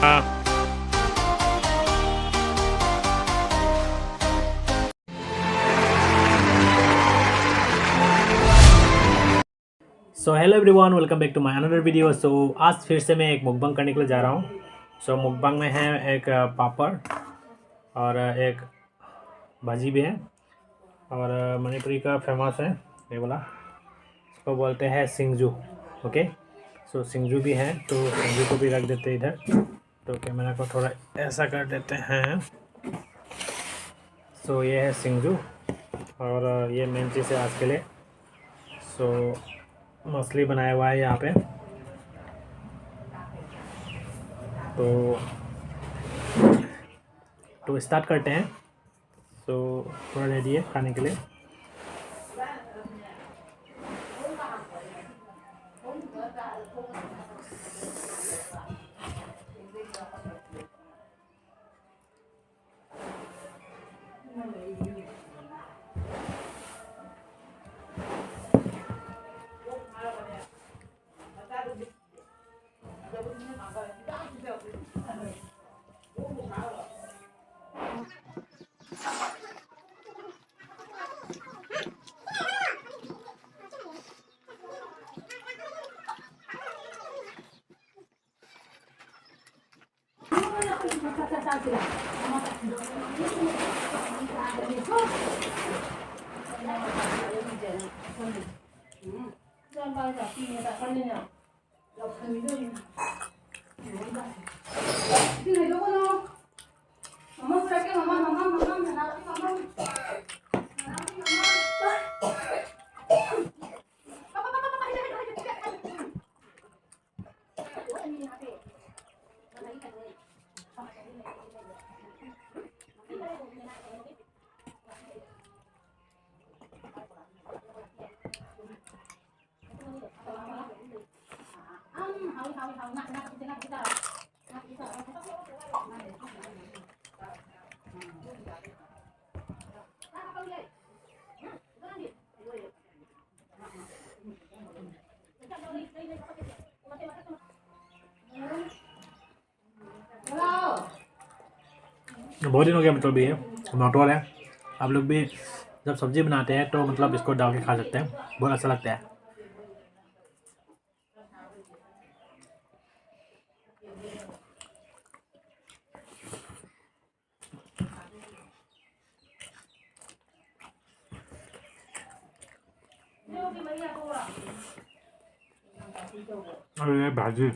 So hello everyone, welcome back to my another video. So आज फिर से मैं एक मुकबंग करने के लिए जा रहा हूँ। सो मुकबंग में है एक पापड़ और एक भाजी भी है, और मणिपुरी का फेमस है ये वाला, इसको बोलते हैं सिंगजू। ओके, सो सिंगजू भी है, तो सिंगजू को भी रख देते हैं इधर। तो कैमरा को थोड़ा ऐसा कर देते हैं। सो ये है सिंगजू, और ये मेन चीज़ है आज के लिए। सो मछली बनाया हुआ है यहाँ पे, तो स्टार्ट करते हैं। सो थोड़ा रेडी है खाने के लिए। बहुत दिन हो गया, मतलब ये नॉटवल है। आप लोग भी जब सब्जी बनाते हैं तो मतलब इसको डाल के खा सकते हैं, बहुत अच्छा लगता है। और ये भाजी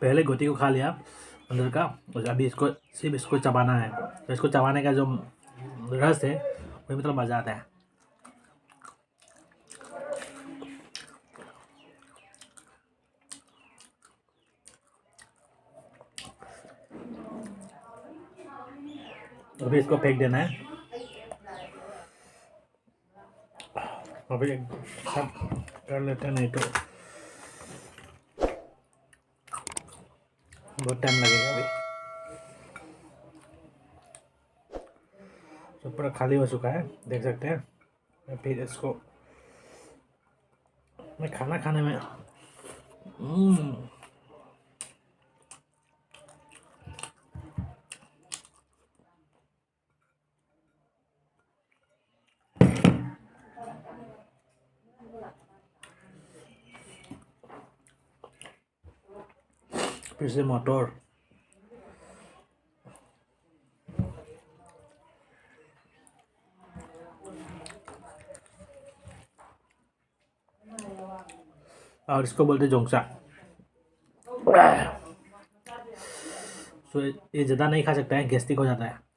पहले गोटी को खा लिया अंदर का, और अभी इसको सिर्फ इसको चबाना है। तो इसको चबाने का जो रस है वही मतलब मज़ा आता है। अभी इसको फेंक देना है। अभी सब कर लेते हैं, नहीं तो बहुत टाइम लगेगा। अभी तो पूरा खाली हो चुका है, देख सकते हैं। फिर इसको मैं खाना खाने में फिर से मटर। और इसको बोलते जोंगसा। तो ये ज़्यादा नहीं खा सकता है, गैस्ट्रिक हो जाता है।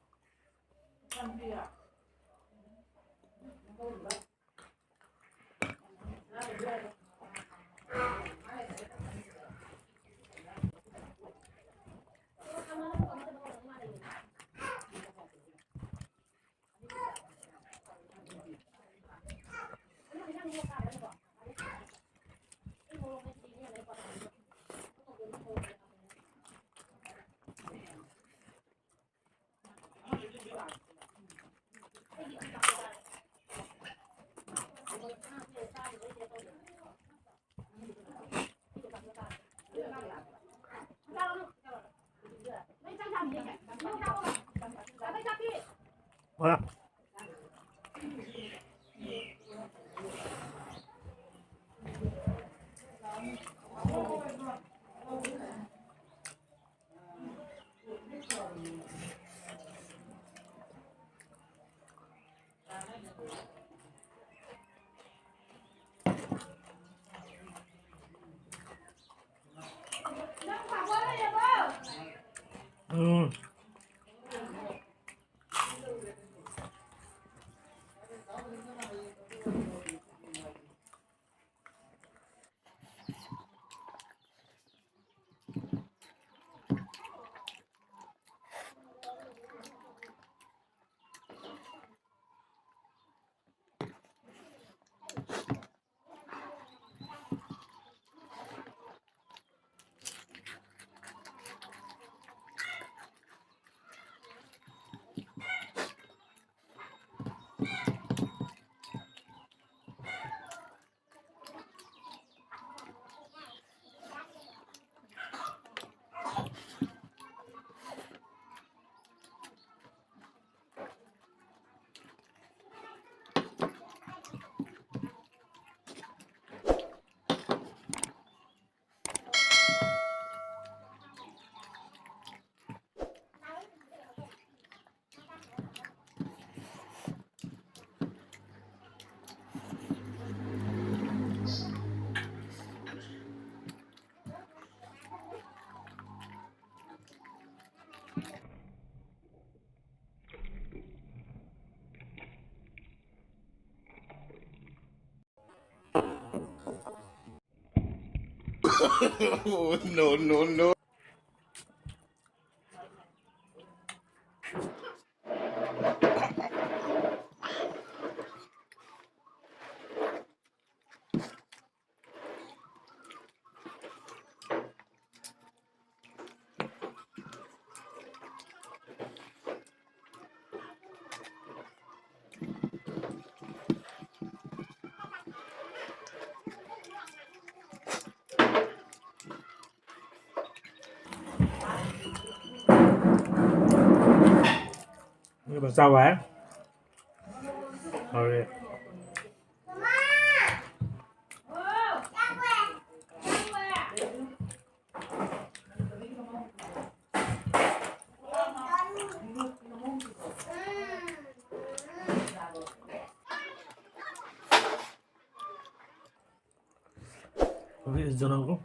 Voilà. Oh, no, no, no. ये बचा हुआ है और ये अभी इस दोनों को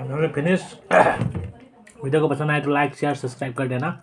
हमने फिनिश। वीडियो को पसंद आए तो लाइक शेयर सब्सक्राइब कर देना।